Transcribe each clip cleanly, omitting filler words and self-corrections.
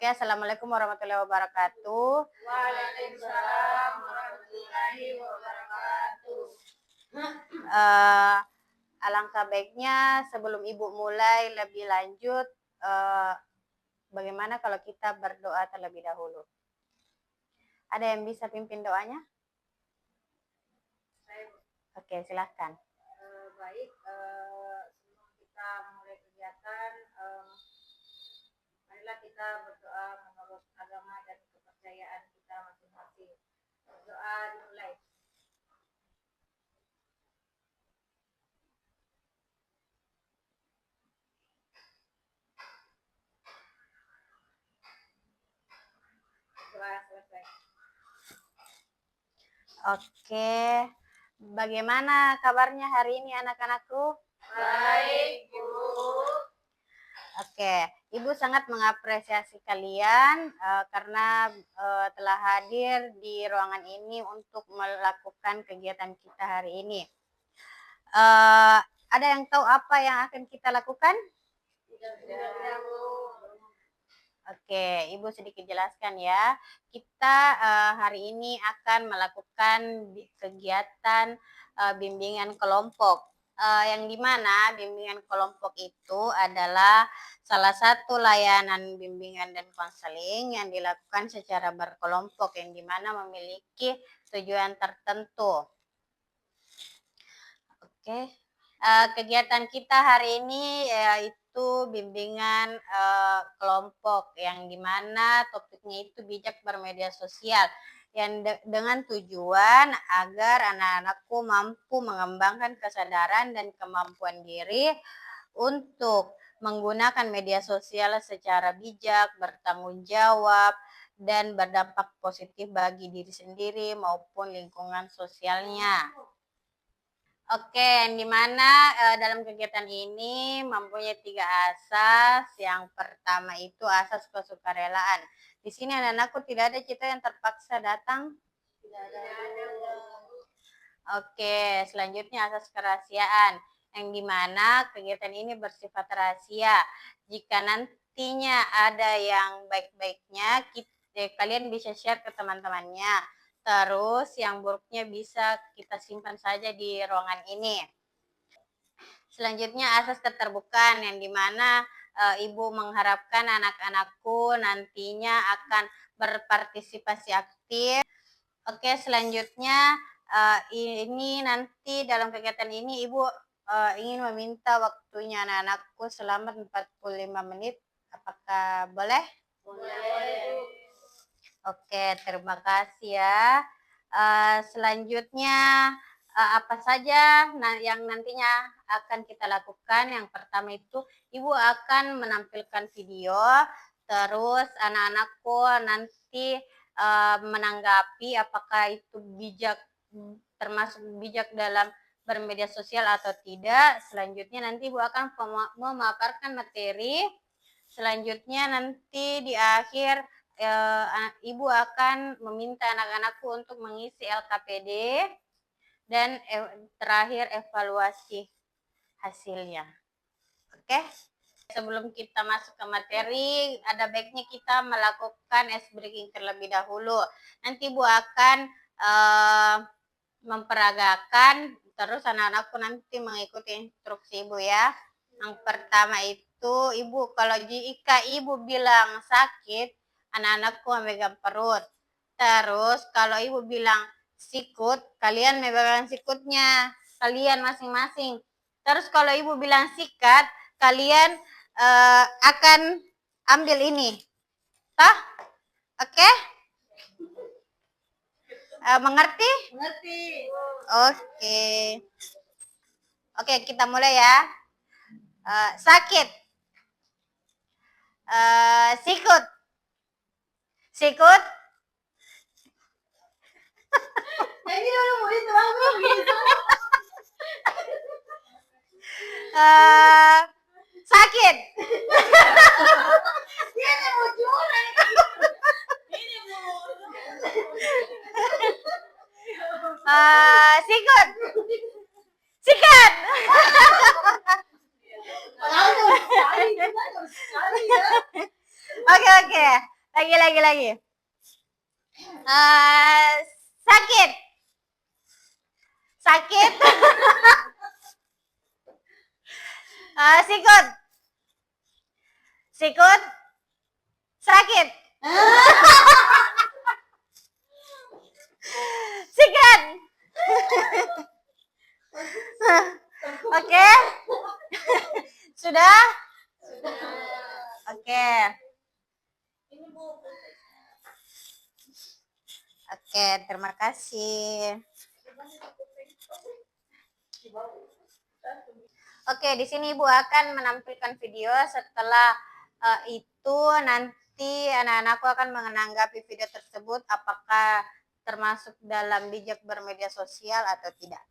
Oke, assalamualaikum warahmatullahi wabarakatuh. Waalaikumsalam warahmatullahi wabarakatuh. Eh, Alangkah baiknya sebelum Ibu mulai lebih lanjut, eh, bagaimana kalau kita berdoa terlebih dahulu? Ada yang bisa pimpin doanya? Oke, silahkan. Baik, sebelum kita mulai kegiatan, marilah kita berdoa menurut agama dan kepercayaan kita masing-masing. Doa dimulai. Doa selesai. Oke, bagaimana kabarnya hari ini anak-anakku? Baik, Bu. Oke, Ibu sangat mengapresiasi kalian karena telah hadir di ruangan ini untuk melakukan kegiatan kita hari ini. Ada yang tahu apa yang akan kita lakukan? Tidak, Bu. Oke, Ibu sedikit jelaskan ya. Kita hari ini akan melakukan kegiatan bimbingan kelompok. Yang dimana bimbingan kelompok itu adalah salah satu layanan bimbingan dan konseling yang dilakukan secara berkelompok, yang dimana memiliki tujuan tertentu. Oke, kegiatan kita hari ini yaitu bimbingan kelompok, yang dimana topiknya itu bijak bermedia sosial, yang dengan tujuan agar anak-anakku mampu mengembangkan kesadaran dan kemampuan diri untuk menggunakan media sosial secara bijak, bertanggung jawab, dan berdampak positif bagi diri sendiri maupun lingkungan sosialnya. Oke, yang dimana dalam kegiatan ini mempunyai 3 asas. Yang pertama itu asas kesukarelaan. Di sini anak-anakku tidak ada kita yang terpaksa datang. Tidak ada. Oke, selanjutnya asas kerahasiaan, yang dimana kegiatan ini bersifat rahasia. Jika nantinya ada yang baik-baiknya, kalian bisa share ke teman-temannya. Terus yang buruknya bisa kita simpan saja di ruangan ini. Selanjutnya asas keterbukaan, yang dimana Ibu mengharapkan anak-anakku nantinya akan berpartisipasi aktif. Oke, selanjutnya ini nanti dalam kegiatan ini Ibu ingin meminta waktunya anak-anakku selama 45 menit. Apakah boleh? Boleh. Oke, terima kasih ya. Selanjutnya apa saja yang nantinya akan kita lakukan? Yang pertama itu Ibu akan menampilkan video, terus anak-anakku nanti menanggapi apakah itu bijak, termasuk bijak dalam bermedia sosial atau tidak. Selanjutnya nanti Ibu akan memaparkan materi. Selanjutnya nanti di akhir Ibu akan meminta anak-anakku untuk mengisi LKPD dan terakhir evaluasi hasilnya. Oke? Sebelum kita masuk ke materi, ada baiknya kita melakukan ice breaking terlebih dahulu. Nanti Ibu akan memperagakan, terus anak-anakku nanti mengikuti instruksi Ibu ya. Yang pertama itu Ibu, kalau jika Ibu bilang sakit, anak-anakku memegang perut. Terus kalau Ibu bilang sikut, kalian memegang sikutnya, kalian masing-masing. Terus kalau Ibu bilang sikat, kalian akan ambil ini. Toh? Oke? Mengerti? Mengerti. Oke. Oke, kita mulai ya. Sakit. Sikut. Sikut. Ini udah mau dituang gitu. Sakit. Ini mau curang. Ini mau. Sikut. Sikat. Sekali ya. Oke. Lagi. Sakit. Sikut. Sakit. Sikat. Oke. Sudah? Oke. Oke, terima kasih. Oke, di sini Ibu akan menampilkan video. Setelah itu nanti anak-anakku akan menanggapi video tersebut apakah termasuk dalam bijak bermedia sosial atau tidak.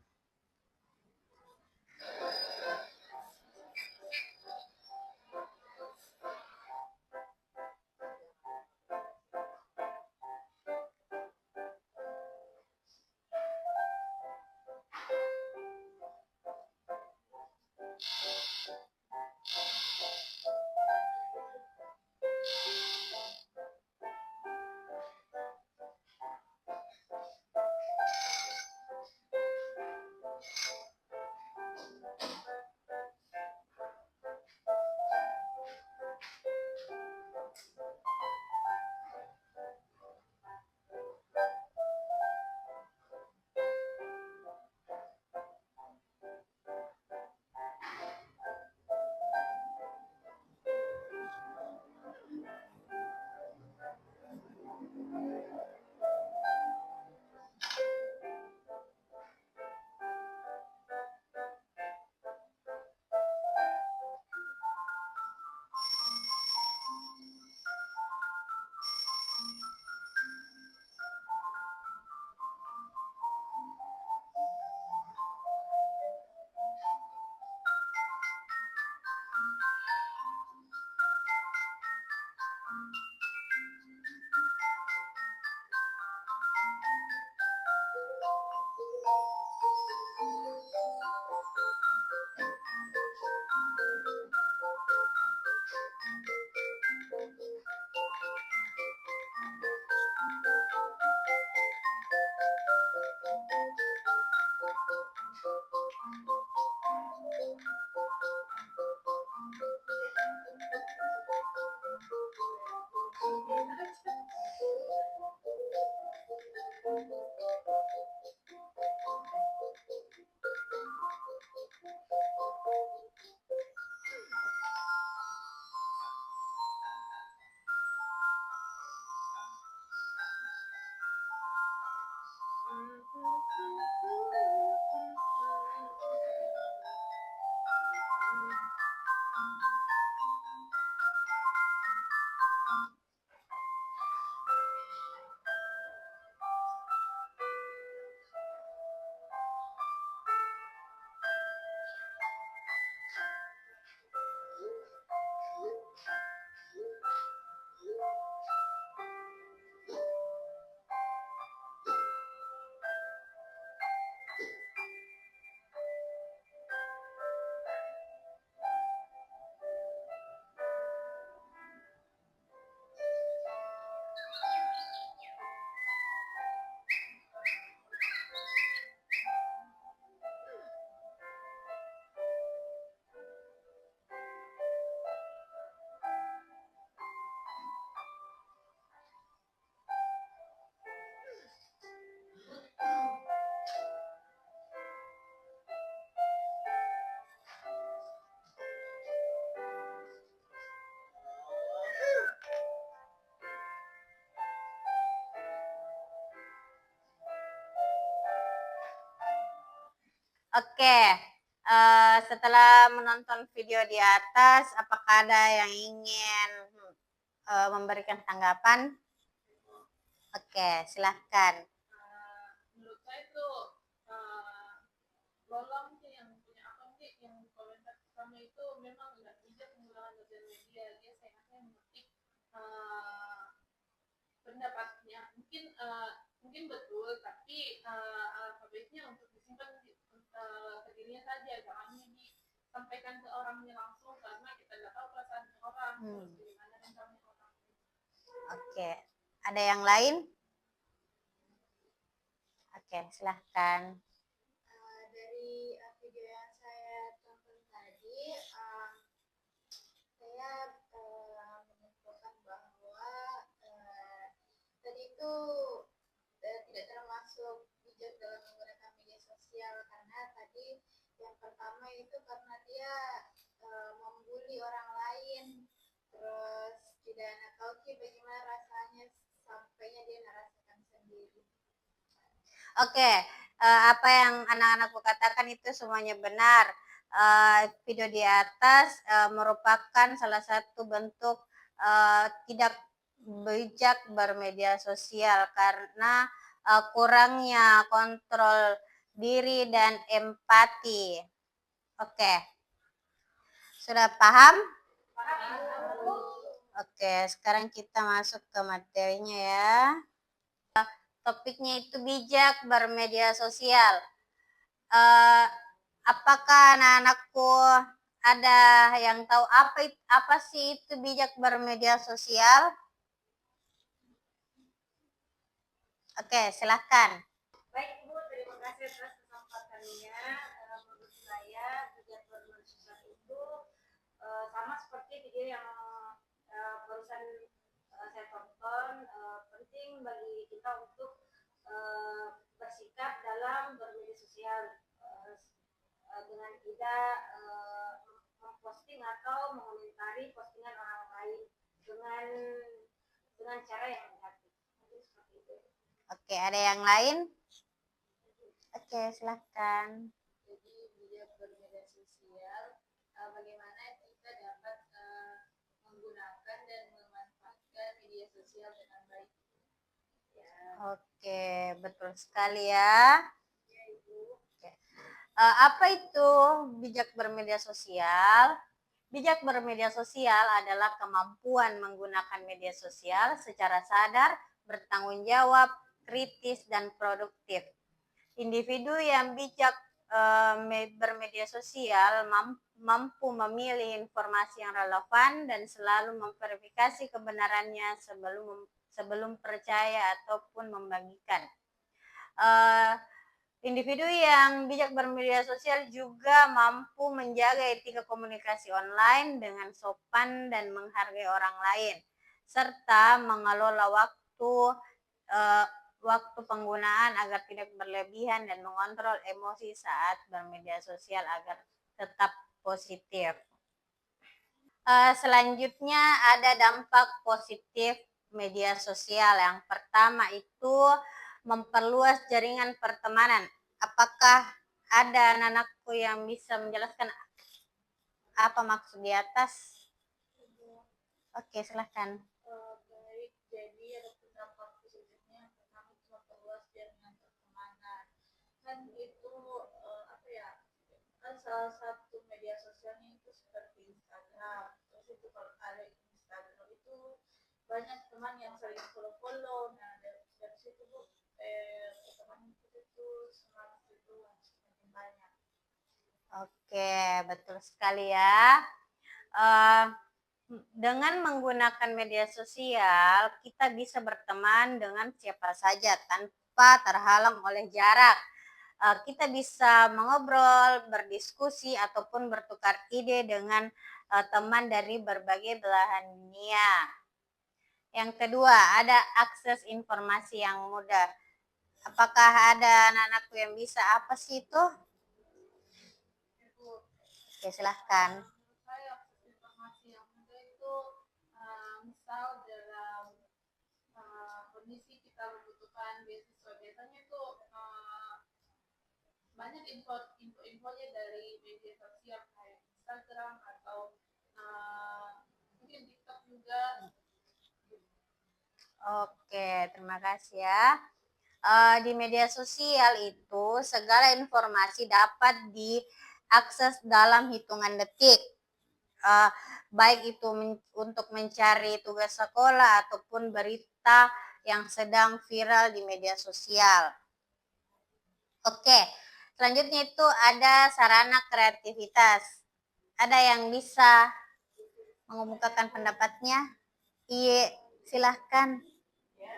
Oke, setelah menonton video di atas, apakah ada yang ingin memberikan tanggapan? Oke, silahkan. Menurut saya itu Lolong sih yang punya akun sih yang di komentar pertama itu memang nggak bijak menggunakan sosial media. Dia sehatnya mengetik pendapatnya mungkin betul, tapi alfabetnya untuk disimpan ke dirinya saja, jangan disampaikan ke orangnya langsung karena kita nggak tahu perasaan orang, gimana mentalnya orang. Oke. Oke, ada yang lain? Oke, silahkan. Dari video yang saya tonton tadi, saya menyimpulkan bahwa tadi itu tidak termasuk bijak dalam menggunakan media sosial, karena tadi yang pertama itu karena dia membuli orang lain, terus tidak tahu bagaimana rasanya sampainya dia merasakan sendiri. Oke, apa yang anak-anakku katakan itu semuanya benar. Video di atas merupakan salah satu bentuk tidak bijak bermedia sosial karena kurangnya kontrol diri dan empati. Oke, sudah paham? Oke, sekarang kita masuk ke materinya ya. Topiknya itu bijak bermedia sosial. Apakah anak-anakku ada yang tahu apa sih itu bijak bermedia sosial? Oke, silahkan. Baik Ibu, terima kasih atas kesempatannya. Menurut saya bijak bermedia sosial itu sama seperti video yang barusan saya tonton. Penting bagi kita untuk bersikap dalam bermedia sosial dengan tidak memposting atau mengomentari postingan orang lain dengan cara yang negatif. Seperti itu. Oke, ada yang lain? Oke, silahkan. Jadi bijak bermedia sosial, bagaimana kita dapat menggunakan dan memanfaatkan media sosial dengan baik. Ya. Oke, betul sekali ya. Ya, Ibu. Oke. Apa itu bijak bermedia sosial? Bijak bermedia sosial adalah kemampuan menggunakan media sosial secara sadar, bertanggung jawab, kritis, dan produktif. Individu yang bijak bermedia sosial mampu memilih informasi yang relevan dan selalu memverifikasi kebenarannya sebelum percaya ataupun membagikan. Individu yang bijak bermedia sosial juga mampu menjaga etika komunikasi online dengan sopan dan menghargai orang lain, serta mengelola waktu penggunaan agar tidak berlebihan dan mengontrol emosi saat bermedia sosial agar tetap positif. Selanjutnya ada dampak positif media sosial. Yang pertama itu memperluas jaringan pertemanan. Apakah ada anak-anakku yang bisa menjelaskan apa maksud di atas? Oke, silahkan. Baik, jadi ada dampak positifnya. Yang pertama itu memperluas jaringan pertemanan. Kan itu apa ya? Kan salah satu media sosialnya itu seperti Instagram. Terus itu kalau ada Instagram itu banyak teman yang saling follow-follow. Nah, dari situ teman itu semangat itu semakin banyak. Oke, betul sekali ya. Dengan menggunakan media sosial, kita bisa berteman dengan siapa saja tanpa terhalang oleh jarak. Kita bisa mengobrol, berdiskusi, ataupun bertukar ide dengan teman dari berbagai belahan dunia. Yang kedua, ada akses informasi yang mudah. Apakah ada anak-anakku yang bisa apa sih itu? Oke, silahkan. Saya informasi yang mudah itu misal dalam kondisi kita membutuhkan beasiswa, biasanya itu banyak info-infonya dari media sosial kayak Instagram atau mungkin TikTok juga. Oke, terima kasih ya. Di media sosial itu segala informasi dapat diakses dalam hitungan detik. Baik itu untuk mencari tugas sekolah ataupun berita yang sedang viral di media sosial. Oke, selanjutnya itu ada sarana kreativitas. Ada yang bisa mengemukakan pendapatnya? Iya, Silahkan. Ya,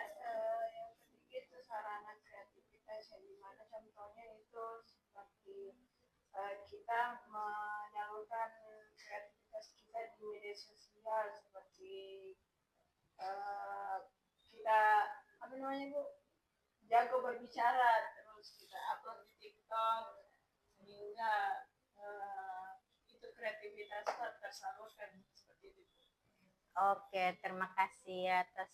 yang ketiga itu sarana kreativitas yang dimana contohnya itu seperti kita menyalurkan kreativitas kita di media sosial seperti eh, kita apa namanya Bu jago berbicara terus kita upload di TikTok sehingga itu kreativitas tersalurkan seperti itu. Oke, terima kasih atas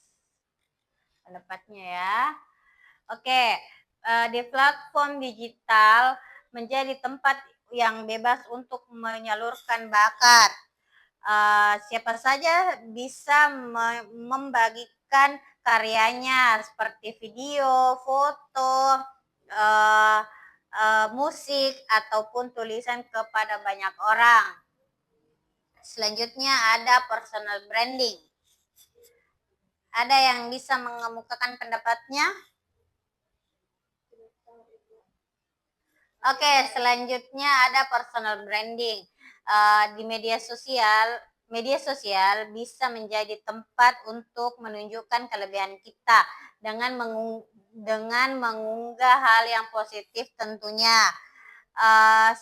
pendapatnya ya. Oke, di platform digital menjadi tempat yang bebas untuk menyalurkan bakat. Siapa saja bisa membagikan karyanya seperti video, foto, musik ataupun tulisan kepada banyak orang. Selanjutnya ada personal branding. Ada yang bisa mengemukakan pendapatnya? Oke, selanjutnya ada personal branding. Di media sosial bisa menjadi tempat untuk menunjukkan kelebihan kita dengan mengunggah hal yang positif tentunya,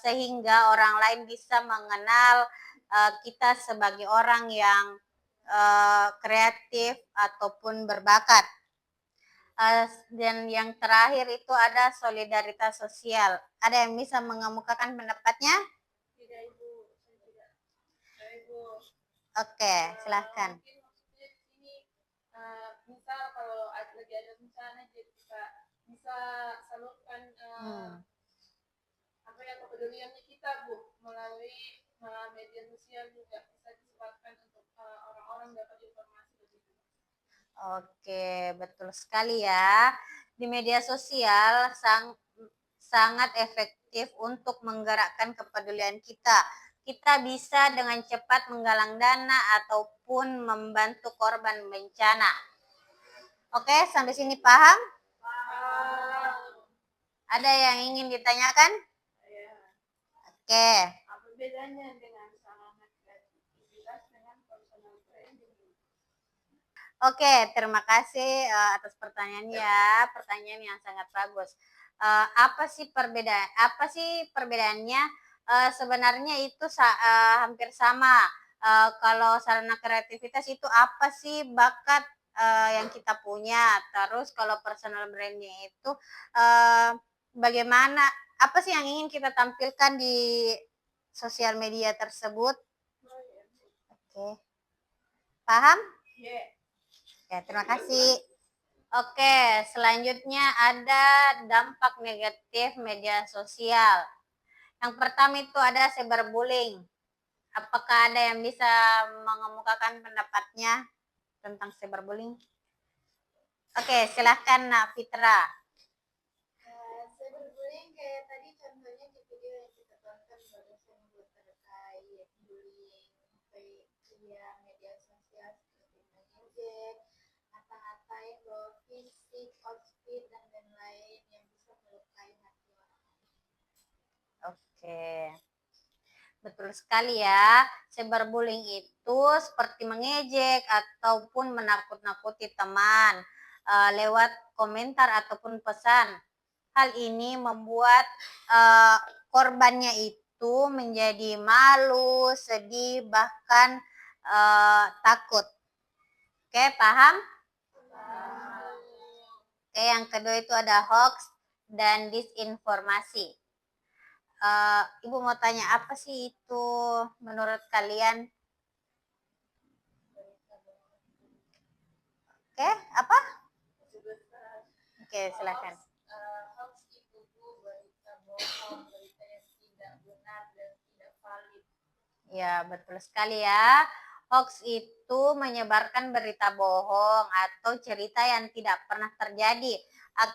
sehingga orang lain bisa mengenal kita sebagai orang yang kreatif ataupun berbakat. Dan yang terakhir itu ada solidaritas sosial. Ada yang bisa mengemukakan pendapatnya? Tidak Ibu, saya tidak. Ibu. Oke, silahkan. Mungkin maksudnya di sini misal kalau lagi ada bencana jadi kita bisa salurkan apa ya kepeduliannya kita Bu melalui media sosial juga bisa disebarkan untuk orang-orang dapat informasi begitu. Oke, betul sekali ya. Di media sosial sangat efektif untuk menggerakkan kepedulian kita. Kita bisa dengan cepat menggalang dana ataupun membantu korban bencana. Oke, sampai sini paham? Ada yang ingin ditanyakan? Ya. Oke. Apa bedanya dengan sarana kreativitas dengan personal branding? Oke, terima kasih atas pertanyaannya. Pertanyaan yang sangat bagus. Apa sih perbedaannya? Sebenarnya itu hampir sama. Kalau sarana kreativitas itu apa sih bakat yang kita punya? Terus kalau personal branding itu bagaimana? Apa sih yang ingin kita tampilkan di sosial media tersebut? Oke, paham? Yeah. Ya, terima kasih. Oke, selanjutnya ada dampak negatif media sosial. Yang pertama itu ada cyberbullying. Apakah ada yang bisa mengemukakan pendapatnya tentang cyberbullying? Oke, silahkan Nak Fitra. Cyberbullying kayak tadi contohnya di video yang kita tonton barusan buat terkait bullying via media sosial seperti mengejek, ngata-ngatain bahwa fisik, outfit dan lain-lain yang bisa melukai hati orang. Oke. Betul sekali ya. Cyberbullying itu seperti mengejek ataupun menakut-nakuti teman lewat komentar ataupun pesan. Hal ini membuat korbannya itu menjadi malu, sedih, bahkan takut. Oke, paham? Oke, yang kedua itu ada hoax dan disinformasi. Ibu mau tanya apa sih itu menurut kalian? Oke, apa? Oke, silakan. Hoax itu berita bohong, berita yang tidak benar dan tidak valid. Ya, betul sekali ya. Hoax itu menyebarkan berita bohong atau cerita yang tidak pernah terjadi,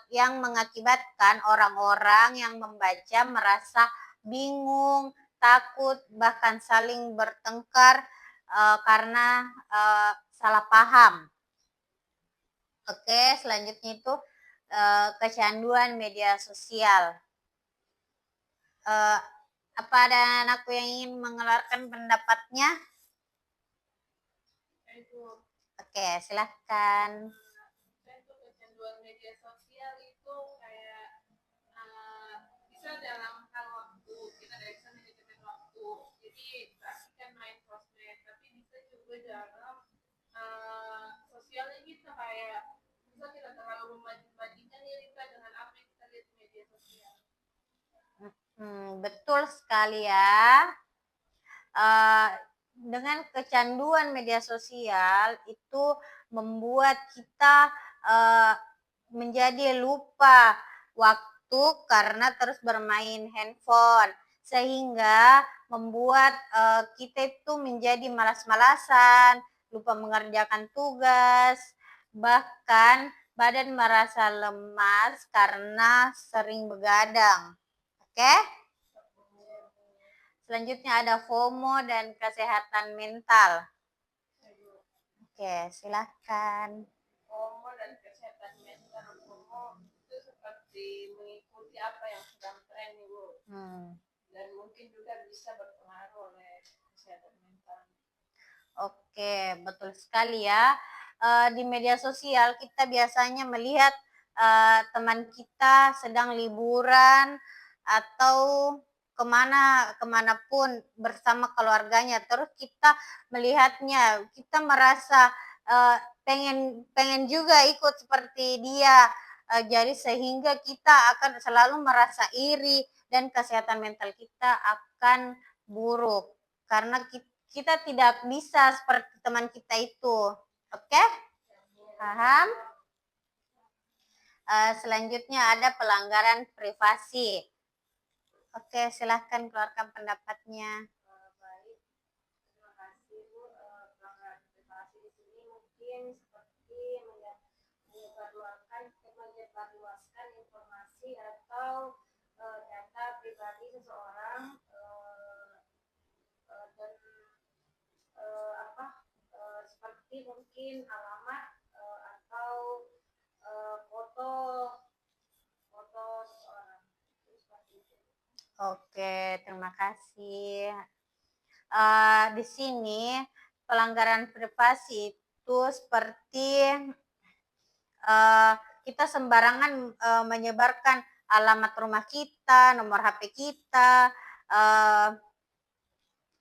yang mengakibatkan orang-orang yang membaca merasa bingung, takut, bahkan saling bertengkar karena salah paham. Oke, selanjutnya itu kecanduan media sosial. Apa ada anakku yang ingin mengeluarkan pendapatnya? Oke, silahkan. Untuk kecanduan media sosial itu kayak bisa dalam hal waktu, kita dari bisa manajemen waktu. Jadi pastikan main sosmed, tapi bisa juga dalam sosialnya kita kayak bisa kita terlalu membandingkan diri kita dengan apa yang kita lihat di media sosial. Betul sekali ya. Dengan kecanduan media sosial itu membuat kita menjadi lupa waktu karena terus bermain handphone, sehingga membuat kita itu menjadi malas-malasan, lupa mengerjakan tugas, bahkan badan merasa lemas karena sering begadang. Oke? Selanjutnya ada FOMO dan kesehatan mental. Oke, silahkan. FOMO dan kesehatan mental. FOMO itu seperti mengikuti apa yang sedang tren nih, Bu. Dan mungkin juga bisa berpengaruh oleh kesehatan mental. Oke, betul sekali ya. Di media sosial kita biasanya melihat teman kita sedang liburan atau kemanapun bersama keluarganya, terus kita melihatnya, kita merasa pengen juga ikut seperti dia, jadi sehingga kita akan selalu merasa iri dan kesehatan mental kita akan buruk karena kita tidak bisa seperti teman kita itu. Oke? Paham? Selanjutnya ada pelanggaran privasi. Oke, silahkan keluarkan pendapatnya. Baik, terima kasih Bu. Pelanggaran privasi di sini mungkin seperti menyebarluaskan informasi atau data pribadi seseorang dan seperti mungkin alamat atau foto seseorang. Oke, terima kasih. Di sini pelanggaran privasi itu seperti kita sembarangan menyebarkan alamat rumah kita, nomor HP kita,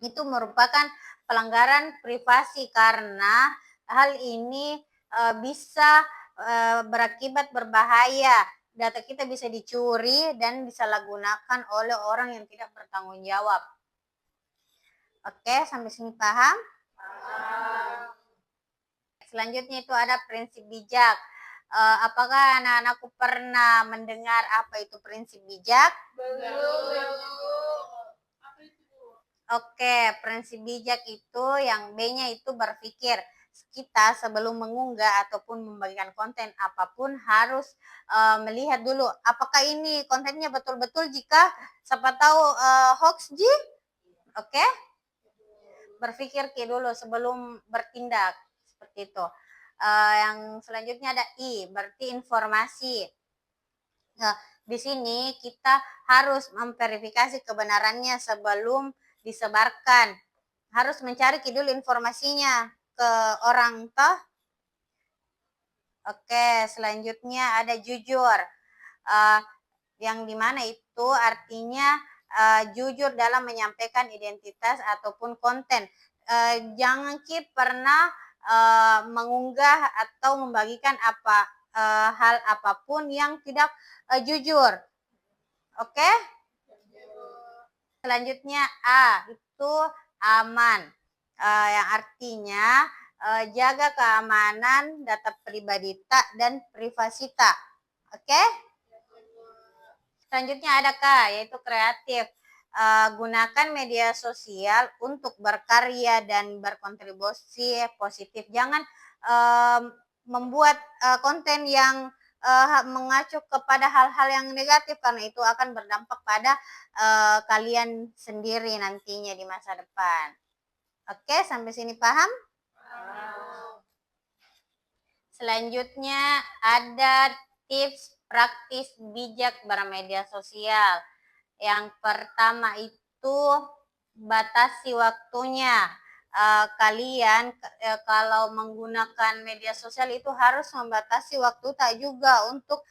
itu merupakan pelanggaran privasi karena hal ini bisa berakibat berbahaya. Data kita bisa dicuri dan disalahgunakan oleh orang yang tidak bertanggung jawab. Oke, sampai sini paham? Paham. Selanjutnya itu ada prinsip bijak. Apakah anak-anakku pernah mendengar apa itu prinsip bijak? Belum. Oke, prinsip bijak itu yang B-nya itu berpikir. Kita sebelum mengunggah ataupun membagikan konten apapun harus melihat dulu apakah ini kontennya betul-betul jika siapa tahu hoax ji. Oke? Berpikir dulu sebelum bertindak seperti itu. Yang selanjutnya ada I, berarti informasi. Nah, di sini kita harus memverifikasi kebenarannya sebelum disebarkan. Harus mencari dulu informasinya ke orang toh. Oke, selanjutnya ada jujur. Yang dimana itu artinya jujur dalam menyampaikan identitas ataupun konten. Jangan pernah mengunggah atau membagikan hal apapun yang tidak jujur. Oke? Selanjutnya A, itu aman. Yang artinya jaga keamanan data pribadi tak dan privasi tak. Oke? Selanjutnya ada K, yaitu kreatif. Gunakan media sosial untuk berkarya dan berkontribusi positif. Jangan membuat konten yang mengacu kepada hal-hal yang negatif karena itu akan berdampak pada kalian sendiri nantinya di masa depan. Oke, sampai sini paham? Selanjutnya ada tips praktis bijak bermedia sosial. Yang pertama itu batasi waktunya. kalian kalau menggunakan media sosial itu harus membatasi waktu tak juga untuk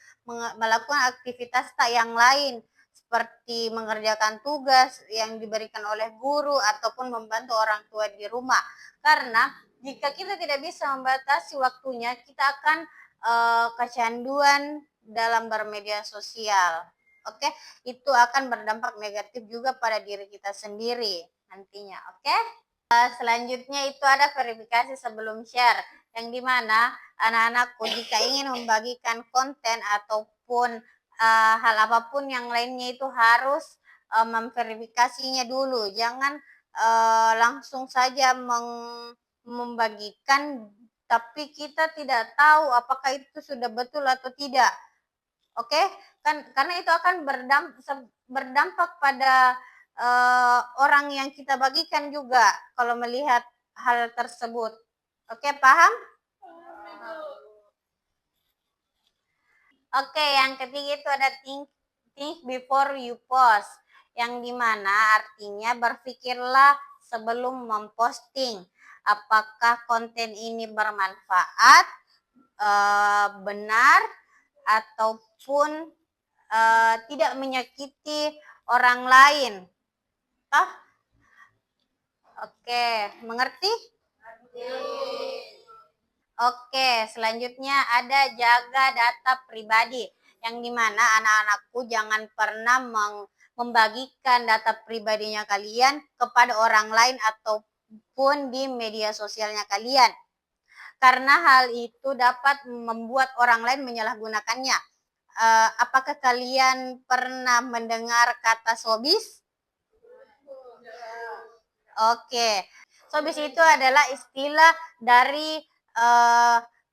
melakukan aktivitas tak yang lain seperti mengerjakan tugas yang diberikan oleh guru ataupun membantu orang tua di rumah. Karena jika kita tidak bisa membatasi waktunya, kita akan kecanduan dalam bermedia sosial. Oke, itu akan berdampak negatif juga pada diri kita sendiri nantinya. Oke, selanjutnya itu ada verifikasi sebelum share, yang dimana anak-anakku jika ingin membagikan konten ataupun hal apapun yang lainnya itu harus memverifikasinya dulu. Jangan langsung saja membagikan tapi kita tidak tahu apakah itu sudah betul atau tidak. Oke, kan karena itu akan berdampak pada orang yang kita bagikan juga kalau melihat hal tersebut. Oke, paham? Oke, yang ketiga itu ada think before you post, yang dimana artinya berpikirlah sebelum memposting apakah konten ini bermanfaat, benar, ataupun tidak menyakiti orang lain. Toh? Oke, mengerti? Oke, selanjutnya ada jaga data pribadi, yang dimana anak-anakku jangan pernah membagikan data pribadinya kalian kepada orang lain ataupun di media sosialnya kalian. Karena hal itu dapat membuat orang lain menyalahgunakannya. Apakah kalian pernah mendengar kata sobis? Oke, sobis itu adalah istilah dari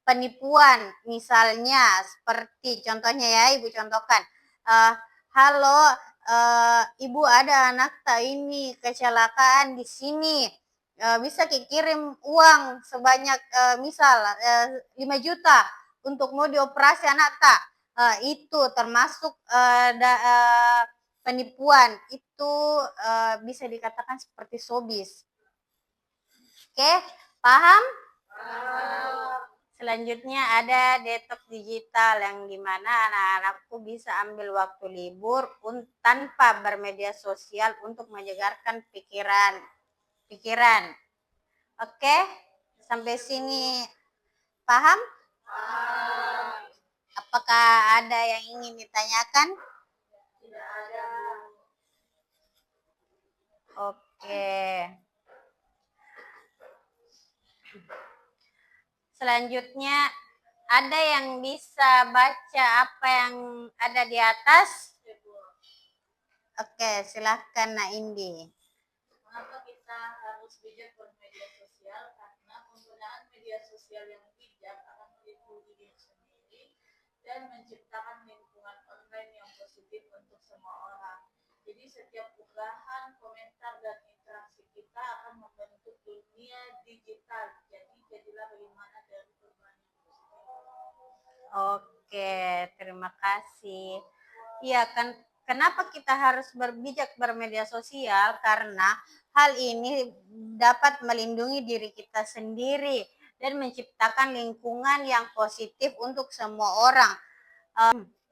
penipuan. Misalnya seperti contohnya ya, Ibu contohkan. Halo, Ibu, ada anak tak ini kecelakaan di sini. Bisa kirim uang sebanyak misal 5 juta untuk mau dioperasi anak tak. Itu termasuk penipuan. Itu bisa dikatakan seperti sobis. Oke, paham? Selanjutnya ada detox digital, yang dimana anak-anakku bisa ambil waktu libur tanpa bermedia sosial untuk menyegarkan pikiran. Oke, sampai sini paham? Apakah ada yang ingin ditanyakan? Tidak ada. Oke. Selanjutnya ada yang bisa baca apa yang ada di atas? Oke, silahkan Nak Indi. Mengapa kita harus bijak bermedia sosial? Karena penggunaan media sosial yang bijak akan melindungi diri sendiri dan menciptakan lingkungan online yang positif untuk semua orang. Jadi setiap unggahan, komentar, dan interaksi kita akan membentuk dunia digital. Jadi jadilah bagaimana dari perubahan yang positif. Oke, terima kasih. Iya kan, kenapa kita harus bijak bermedia sosial? Karena hal ini dapat melindungi diri kita sendiri dan menciptakan lingkungan yang positif untuk semua orang.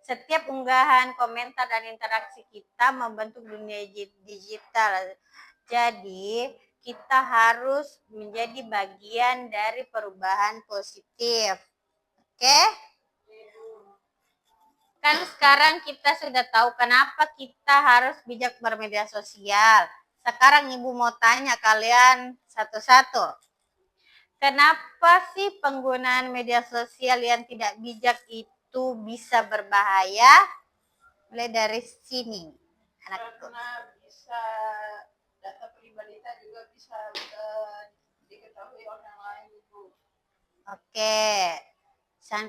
Setiap unggahan, komentar, dan interaksi kita membentuk dunia digital. Jadi, kita harus menjadi bagian dari perubahan positif. Oke? Kan sekarang kita sudah tahu kenapa kita harus bijak bermedia sosial. Sekarang Ibu mau tanya kalian satu-satu. Kenapa sih penggunaan media sosial yang tidak bijak itu bisa berbahaya? Mulai dari sini, anakku. Karena bisa data pribadi kita juga bisa diketahui orang lain itu. Oke.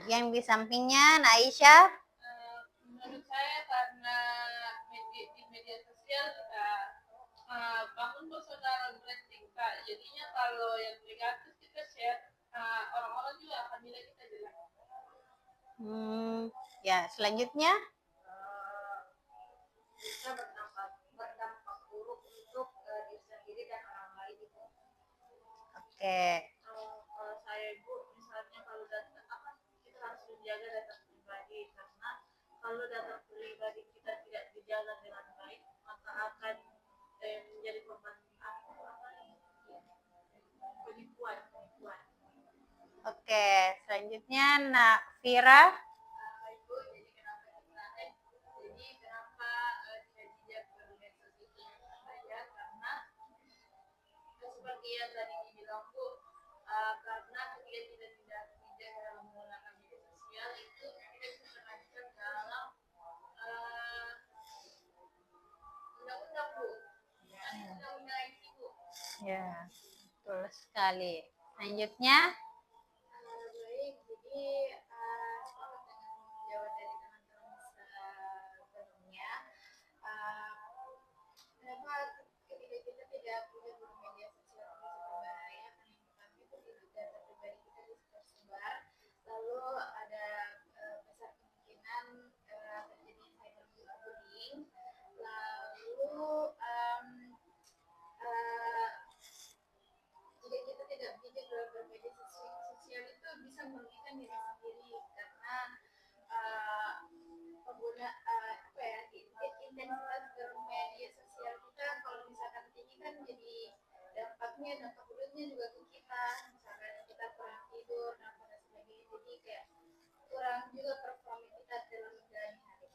Yang di sampingnya, Aisyah. Menurut saya karena di media sosial kita bangun persaudaraan branding Kak. Jadinya kalau yang negatif kita share, orang-orang juga akan nilai kita jelek. Ya, selanjutnya. Bisa berdampak buruk untuk diri sendiri dan orang lain itu. Kalau saya ibu, misalnya kalau data apa kita harus menjaga data pribadi karena kalau data pribadi kita tidak dijaga dengan baik maka akan menjadi korban penipuan. Oke, selanjutnya Nak Vira. Ibu, jadi kenapa tidak bijak bermedsos itu saja karena seperti yang tadi dibilang Bu, karena ketika kita tidak bijak dalam menggunakan media sosial itu kita bisa terancam dalam undang-undang Bu, undang-undang IT Bu. Ya, betul sekali. Selanjutnya, Baik, jadi selamat dengan jawaban dari teman-teman sebelumnya. Kenapa ketika kita tidak punya bermedia sosial itu berbahaya? Karena yang pertama itu data pribadi kita bisa tersebar, lalu ada besar kemungkinan terjadi cyberbullying, lalu jika kita tidak bijak dalam bermedia sosial itu bisa merugikan diri sendiri karena pengguna apa ya intensitas bermedia sosial kita kalau misalkan tinggi kan jadi dampak buruknya juga ke kita, misalkan kita kurang tidur dan sebagainya, jadi kayak kurang juga performa kita dalam menjalani hari.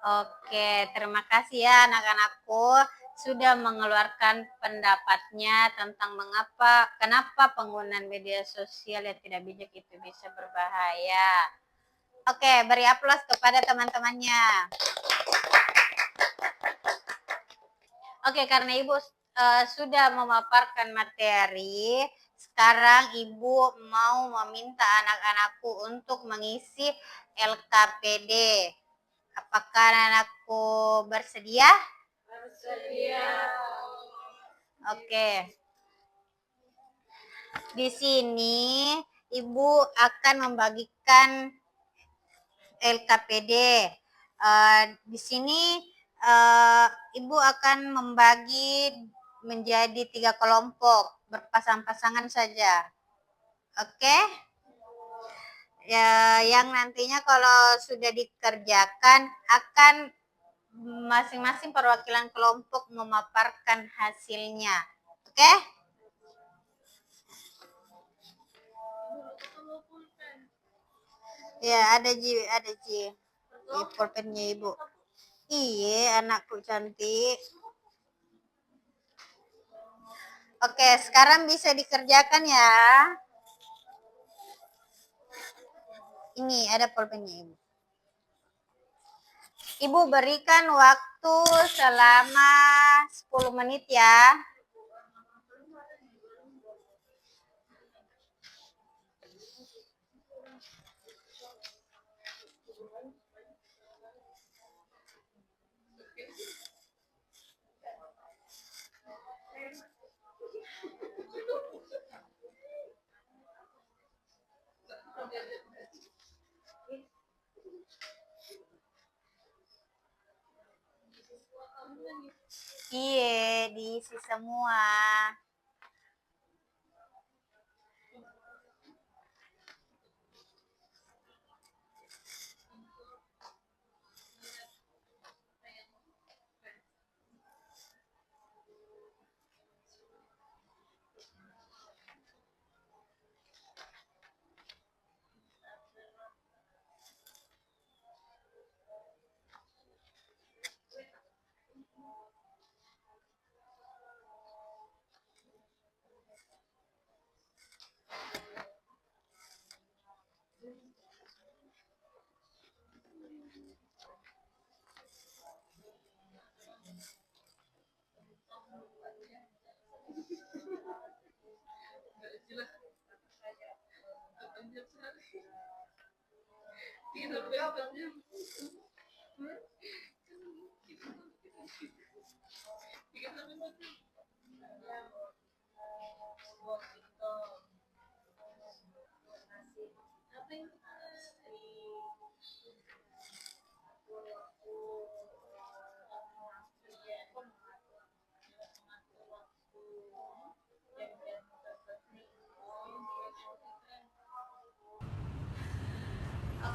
oke, terima kasih ya anak-anakku sudah mengeluarkan pendapatnya tentang kenapa penggunaan media sosial yang tidak bijak itu bisa berbahaya. Oke, beri aplaus kepada teman-temannya. Oke, karena Ibu sudah memaparkan materi, sekarang Ibu mau meminta anak-anakku untuk mengisi LKPD. Apakah anakku bersedia? Bersedia. Oke. Di sini Ibu akan membagikan LKPD. Di sini Ibu akan membagi menjadi 3 kelompok, berpasang-pasangan saja. Oke? Ya, yang nantinya kalau sudah dikerjakan akan masing-masing perwakilan kelompok memaparkan hasilnya. Oke? Ya, ada Ji. Pulpennya Ibu. Iya, anakku cantik. Oke, sekarang bisa dikerjakan ya. Ini ada pulpennya Ibu. Ibu berikan waktu selama 10 menit ya. Iya, diisi semua.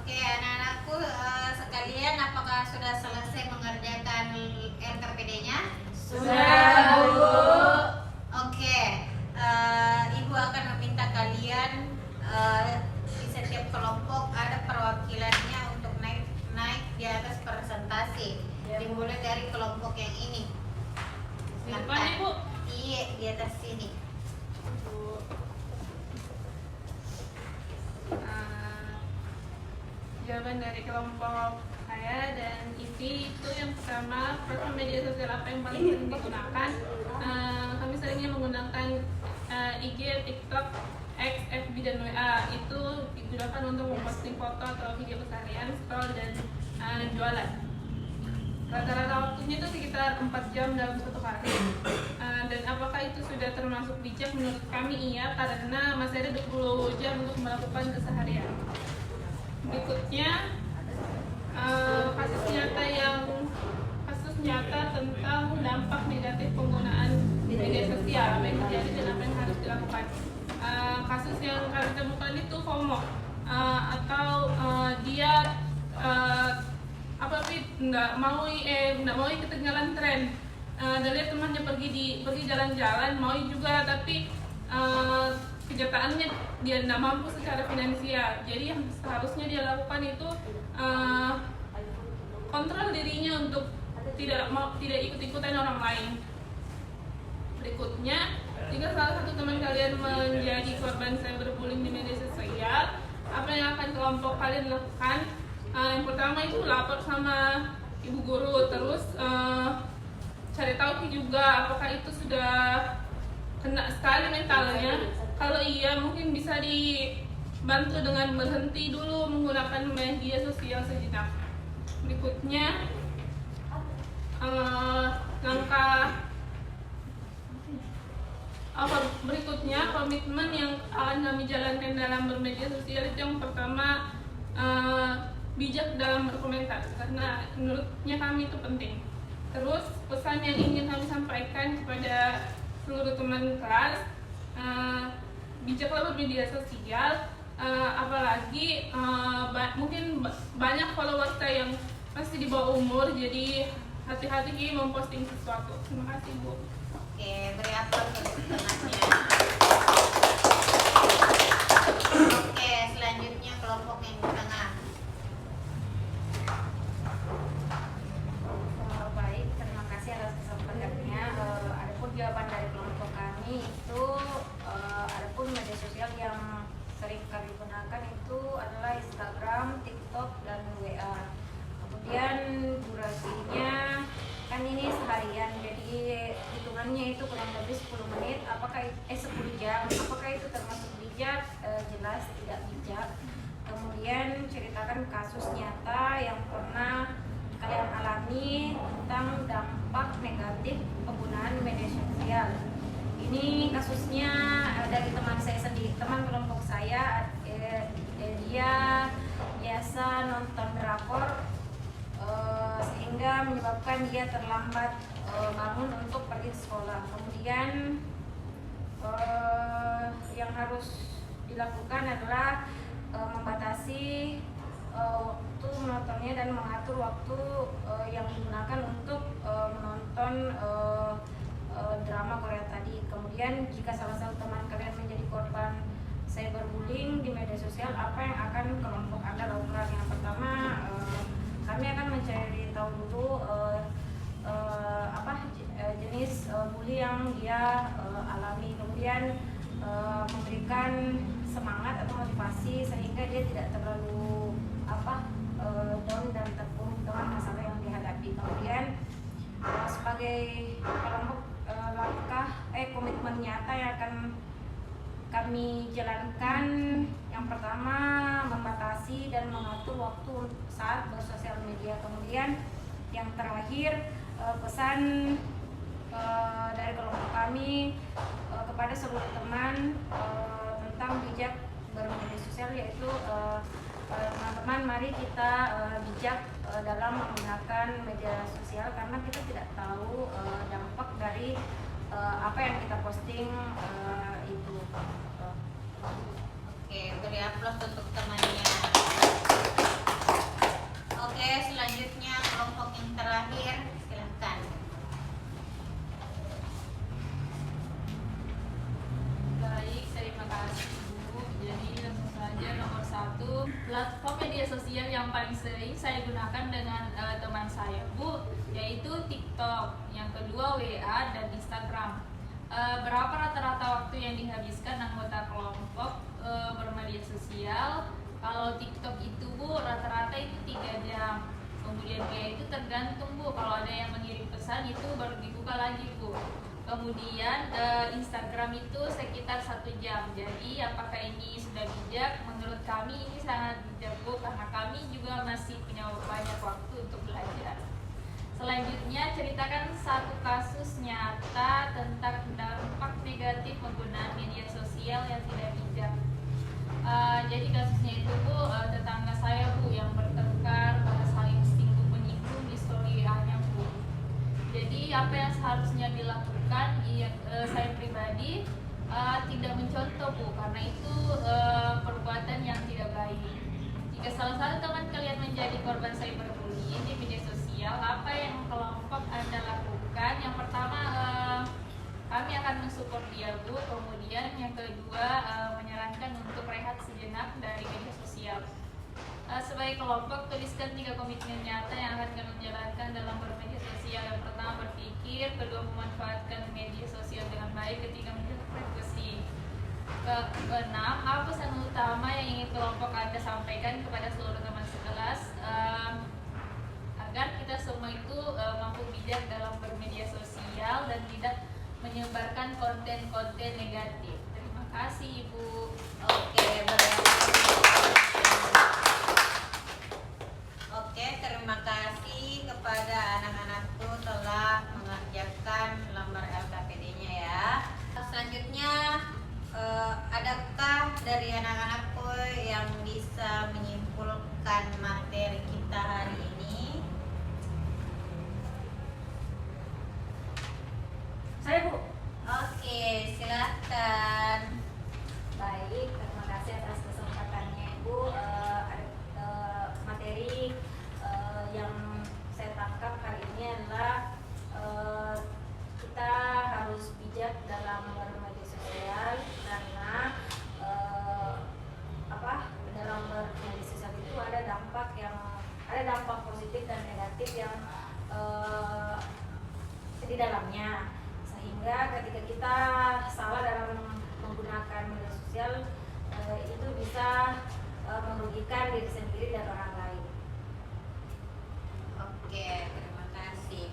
Oke, anak-anakku sekalian, apakah sudah selesai mengerjakan RKPD-nya? Sudah, Bu. Oke, Ibu akan meminta kalian di setiap kelompok ada perwakilannya untuk naik di atas presentasi. Dimulai dari kelompok yang ini. Di depan, Ibu? Iya, di atas sini. Jawaban dari kelompok saya dan IP itu yang pertama, platform media sosial apa yang paling sering digunakan? Kami seringnya menggunakan IG, TikTok, X, FB dan WA. Itu digunakan untuk memposting foto atau video keseharian, scroll dan jualan. Rata-rata waktunya itu sekitar 4 jam dalam satu hari. Dan apakah itu sudah termasuk bijak? Menurut kami iya, karena masih ada 20 jam untuk melakukan keseharian. Berikutnya kasus nyata tentang dampak negatif penggunaan media sosial, apa yang terjadi dan apa yang harus dilakukan. Kasus yang kami temukan itu FOMO, atau dia nggak mau ketinggalan tren. Dan lihat temannya pergi jalan-jalan, mau juga, tapi kenyataannya dia tidak mampu secara finansial. Jadi yang seharusnya dia lakukan itu kontrol dirinya untuk tidak ikut-ikutan orang lain. Berikutnya, jika salah satu teman kalian menjadi korban cyberbullying di media sosial, apa yang akan kelompok kalian lakukan? Yang pertama itu lapor sama ibu guru, terus cari tahu juga apakah itu sudah kena sekali mentalnya. Kalau iya, mungkin bisa dibantu dengan berhenti dulu menggunakan media sosial sejenak. Berikutnya, komitmen yang akan kami jalankan dalam bermedia sosial itu yang pertama, bijak dalam berkomentar, karena menurutnya kami itu penting. Terus pesan yang ingin kami sampaikan kepada seluruh teman kelas, bijaklah bermedia sosial, apalagi mungkin banyak followers saya yang masih di bawah umur, jadi hati-hati memposting sesuatu. Terima kasih, Bu. Oke, beri aplaus untuk temannya. Oke, selanjutnya kelompok yang di tengah. Baik, terima kasih atas kesampatannya. Adapun jawaban dari kelompok kami itu, adapun media sosial yang sering kami gunakan itu adalah Instagram, TikTok, dan WA. Kemudian durasinya kan ini seharian, jadi hitungannya itu kurang lebih 10 menit. 10 jam. Apakah itu termasuk bijak? Jelas tidak bijak. Kemudian ceritakan kasus nyata yang pernah kalian alami tentang dampak negatif penggunaan media sosial. Ini kasusnya dari teman saya sendiri, teman kelompok saya. Dia biasa nonton drakor, sehingga menyebabkan dia terlambat bangun untuk pergi sekolah. Kemudian yang harus dilakukan adalah membatasi waktu menontonnya dan mengatur waktu yang digunakan untuk menonton drama Korea tadi. Kemudian jika salah satu teman kalian menjadi korban cyberbullying di media sosial, apa yang akan kelompok Anda lakukan? Yang pertama, kami akan mencari tahu dulu jenis bully yang dia alami. Kemudian memberikan semangat atau motivasi sehingga dia tidak terlalu down dan terpuruk dengan masalah yang dihadapi. Kemudian sebagai kelompok komitmen nyata yang akan kami jalankan, yang pertama membatasi dan mengatur waktu saat bersosial media. Kemudian yang terakhir, pesan dari kelompok kami kepada seluruh teman tentang bijak bermedia sosial, yaitu teman-teman, mari kita bijak dalam menggunakan media sosial, karena kita tidak tahu dampak dari apa yang kita posting itu. Oke, beri aplaus untuk temannya. itu platform media sosial yang paling sering saya gunakan dengan teman saya, Bu, yaitu TikTok. Yang kedua WA dan Instagram. Berapa rata-rata waktu yang dihabiskan anggota kelompok bermedia sosial? Kalau TikTok itu, Bu, rata-rata itu 3 jam. Kemudian WA itu tergantung, Bu. Kalau ada yang mengirim pesan itu baru dibuka lagi, Bu. Kemudian Instagram itu sekitar 1 jam. Jadi apakah ini sudah bijak? Menurut kami ini sangat bijak, Bu, karena kami juga masih punya banyak waktu untuk belajar. Selanjutnya, ceritakan satu kasus nyata tentang dampak negatif penggunaan media sosial yang tidak bijak. Jadi kasusnya itu, Bu, tetangga saya, Bu, yang bertengkar, bahas saling singgung menyinggung di story WA-nya, Bu. Jadi apa yang seharusnya dilakukan, saya pribadi tidak mencontoh, Bu, karena itu perbuatan yang tidak baik. Jika salah satu teman kalian menjadi korban cyberbullying di media sosial, apa yang kelompok Anda lakukan? Yang pertama, kami akan mensupport dia, Bu. Kemudian yang kedua, menyarankan untuk rehat sejenak dari media sosial. Sebagai kelompok, tuliskan 3 komitmen nyata yang akan kalian jalankan dalam bermedia sosial. Yang pertama, berpikir. Kedua, memanfaatkan media sosial dengan baik. Ketiga, menjaga privasi. Keenam, apa pesan utama yang ingin kelompok Anda sampaikan kepada seluruh teman sekelas agar kita semua itu mampu bijak dalam bermedia sosial dan tidak menyebarkan konten-konten negatif. Terima kasih, Ibu. Oke, terima kasih kepada anak-anakku telah mengerjakan lembar LKPD-nya ya. Selanjutnya, adakah dari anak-anakku yang bisa menyimpulkan materi kita hari ini? Saya, Bu. Oke, silakan. Baik, terima kasih atas kesempatannya, Bu. Materi yang saya tangkap hari ini adalah kita harus bijak dalam bermedia sosial karena dalam bermedia sosial itu ada dampak positif dan negatif yang di dalamnya. Sehingga ketika kita salah dalam menggunakan media sosial itu bisa merugikan diri sendiri dan orang lain. Oke, terima kasih.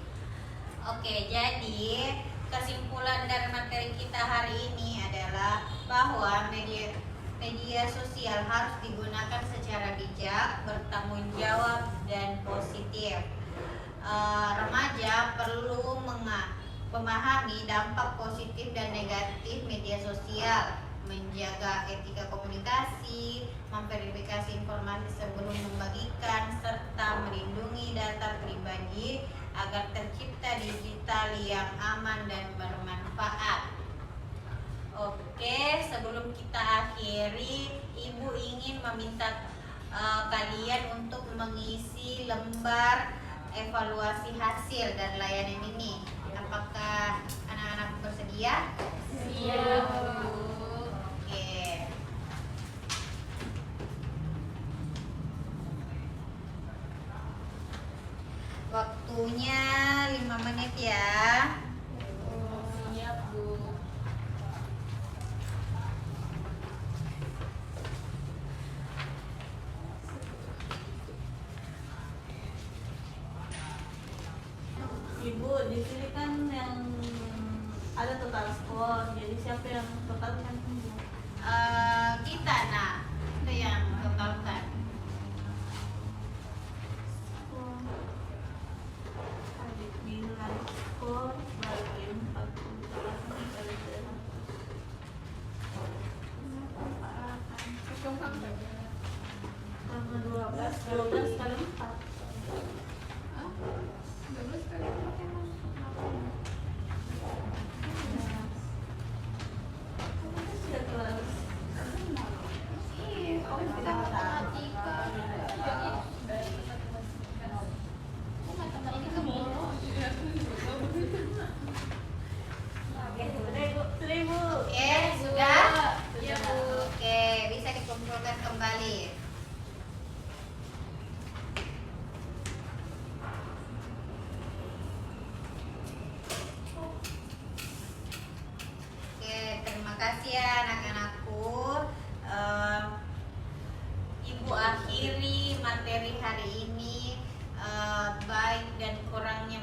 Oke, jadi kesimpulan dari materi kita hari ini adalah bahwa media sosial harus digunakan secara bijak, bertanggung jawab, dan positif. Remaja perlu memahami dampak positif dan negatif media sosial, menjaga etika komunikasi, memverifikasi informasi sebelum membagikan, serta melindungi data pribadi agar tercipta digital yang aman dan bermanfaat. Oke, sebelum kita akhiri, Ibu ingin meminta kalian untuk mengisi lembar evaluasi hasil dan layanan ini. Apakah anak-anak bersedia? Siap, Bu. Oke. Waktunya 5 menit ya. Siap, Bu. Ibu, di sini kan yang ada total skor, jadi siapa yang totalkan? Kita itu yang totalkan. Adik nilai skor bagi 48 kali 12 kali 4. Oke, sudah? Iya, Bu. Oke, bisa dikumpulkan kembali. kasih ya anak-anakku. Ibu akhiri materi hari ini. Baik dan kurangnya